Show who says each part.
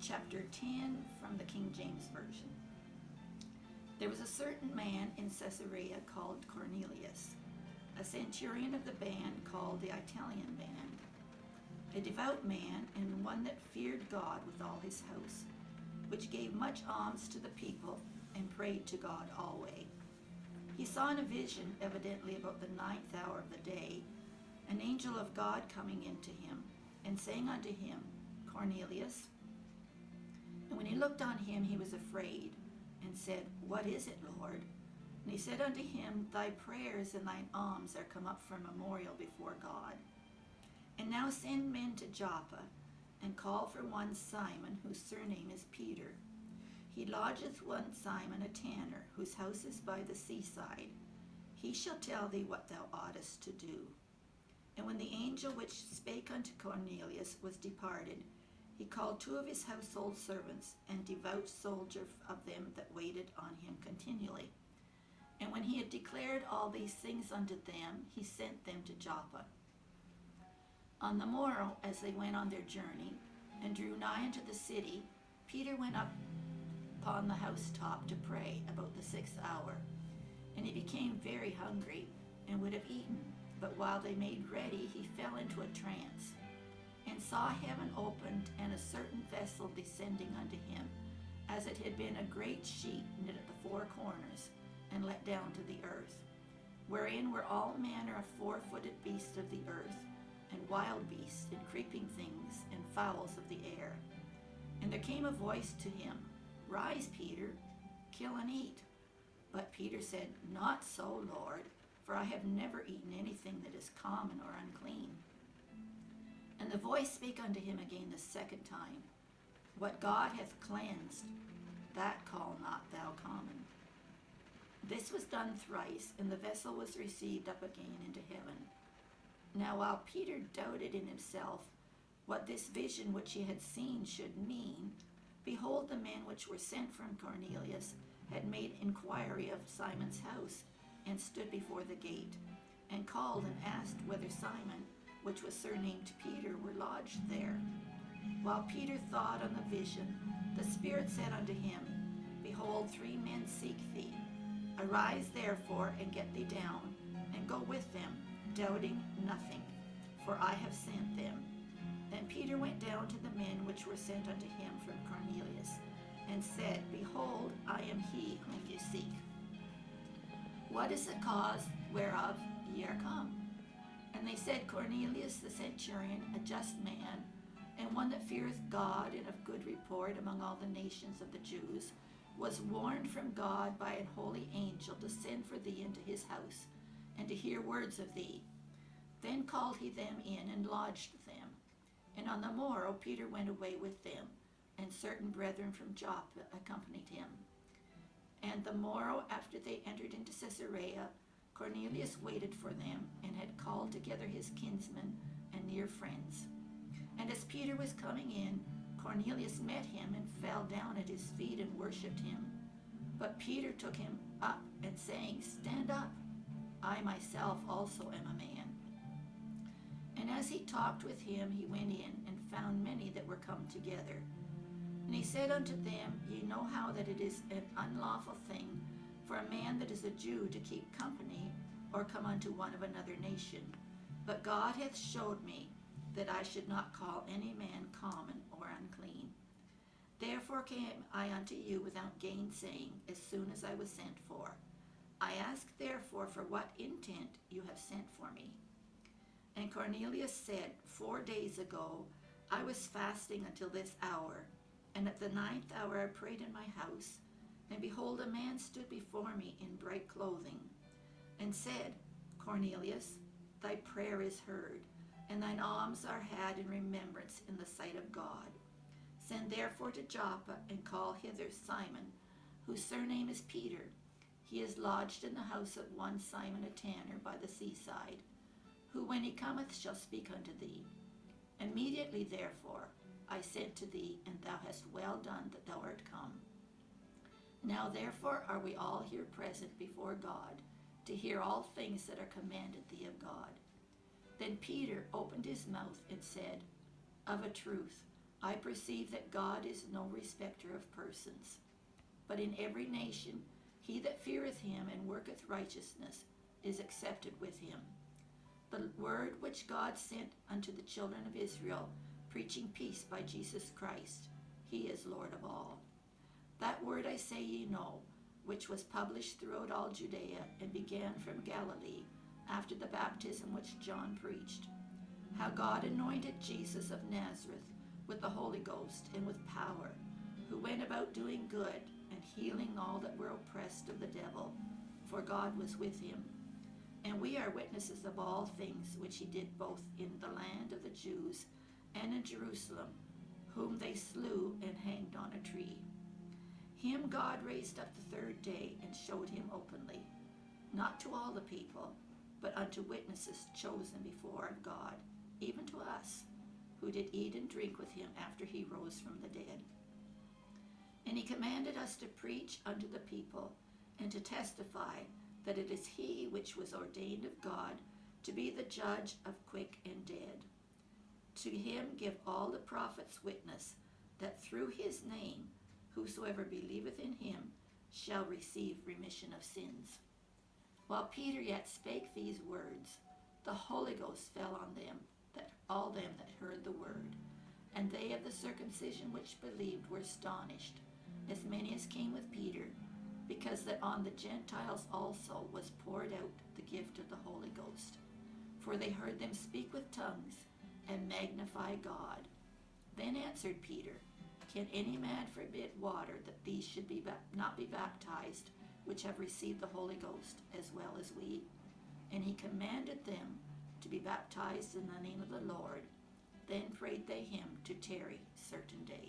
Speaker 1: chapter 10 from the King James Version. There was a certain man in Caesarea called Cornelius, a centurion of the band called the Italian band, a devout man and one that feared God with all his house, which gave much alms to the people and prayed to God always. He saw in a vision, evidently about the 9th hour of the day, an angel of God coming into him, and saying unto him, Cornelius. And when he looked on him, he was afraid, and said, What is it, Lord? And he said unto him, Thy prayers and thine alms are come up for memorial before God. And now send men to Joppa, and call for one Simon, whose surname is Peter. He lodgeth one Simon a tanner, whose house is by the seaside. He shall tell thee what thou oughtest to do. And when the angel which spake unto Cornelius was departed, he called 2 of his household servants, and devout soldiers of them that waited on him continually. And when he had declared all these things unto them, he sent them to Joppa. On the morrow, as they went on their journey, and drew nigh unto the city, Peter went up upon the housetop to pray about the 6th hour. And he became very hungry, and would have eaten. But while they made ready, he fell into a trance, and saw heaven opened, and a certain vessel descending unto him, as it had been a great sheet knit at the 4 corners, and let down to the earth, wherein were all manner of 4-footed beasts of the earth, and wild beasts, and creeping things, and fowls of the air. And there came a voice to him, Rise, Peter, kill and eat. But Peter said, Not so, Lord, for I have never eaten anything that is common or unclean. And the voice spake unto him again the 2nd time, What God hath cleansed, that call not thou common. This was done thrice, and the vessel was received up again into heaven. Now while Peter doubted in himself what this vision which he had seen should mean, behold, the men which were sent from Cornelius had made inquiry of Simon's house, and stood before the gate, and called and asked whether Simon, which was surnamed Peter, were lodged there. While Peter thought on the vision, the Spirit said unto him, Behold, 3 men seek thee. Arise therefore, and get thee down, and go with them, doubting nothing, for I have sent them. Then Peter went down to the men which were sent unto him from Cornelius, and said, Behold, I am he whom ye seek. What is the cause whereof ye are come? And they said, Cornelius the centurion, a just man, and one that feareth God, and of good report among all the nations of the Jews, was warned from God by an holy angel to send for thee into his house, and to hear words of thee. Then called he them in, and lodged them. And on the morrow Peter went away with them, and certain brethren from Joppa accompanied him. And the morrow after they entered into Caesarea, Cornelius waited for them, and had called together his kinsmen and near friends. And as Peter was coming in, Cornelius met him, and fell down at his feet, and worshipped him. But Peter took him up, and saying, Stand up, I myself also am a man. And as he talked with him, he went in, and found many that were come together. And he said unto them, Ye know how that it is an unlawful thing for a man that is a Jew to keep company, or come unto one of another nation. But God hath showed me that I should not call any man common or unclean. Therefore came I unto you without gainsaying, as soon as I was sent for. I ask therefore for what intent you have sent for me. And Cornelius said, 4 days ago I was fasting until this hour, and at the 9th hour I prayed in my house, and behold, a man stood before me in bright clothing, and said, Cornelius, thy prayer is heard, and thine alms are had in remembrance in the sight of God. Send therefore to Joppa, and call hither Simon, whose surname is Peter. He is lodged in the house of one Simon a tanner by the seaside, who when he cometh shall speak unto thee. Immediately therefore I sent to thee, and thou hast well done that thou art come. Now therefore are we all here present before God, to hear all things that are commanded thee of God. Then Peter opened his mouth and said, Of a truth, I perceive that God is no respecter of persons, but in every nation he that feareth him and worketh righteousness is accepted with him. The word which God sent unto the children of Israel, preaching peace by Jesus Christ, he is Lord of all. That word I say ye know, which was published throughout all Judea, and began from Galilee, after the baptism which John preached, how God anointed Jesus of Nazareth with the Holy Ghost and with power, who went about doing good and healing all that were oppressed of the devil, for God was with him. And we are witnesses of all things which he did both in the land of the Jews and in Jerusalem, whom they slew and hanged on a tree. Him God raised up the third day and showed him openly, not to all the people, but unto witnesses chosen before of God, even to us, who did eat and drink with him after he rose from the dead. And he commanded us to preach unto the people, and to testify that it is he which was ordained of God to be the judge of quick and dead. To him give all the prophets witness, that through his name whosoever believeth in him shall receive remission of sins. While Peter yet spake these words, the Holy Ghost fell on them, all them that heard the word. And they of the circumcision which believed were astonished, as many as came with Peter, because that on the Gentiles also was poured out the gift of the Holy Ghost. For they heard them speak with tongues, and magnify God. Then answered Peter, Can any man forbid water that these should not be baptized, which have received the Holy Ghost, as well as we? And he commanded them to be baptized in the name of the Lord. Then prayed they him to tarry certain days.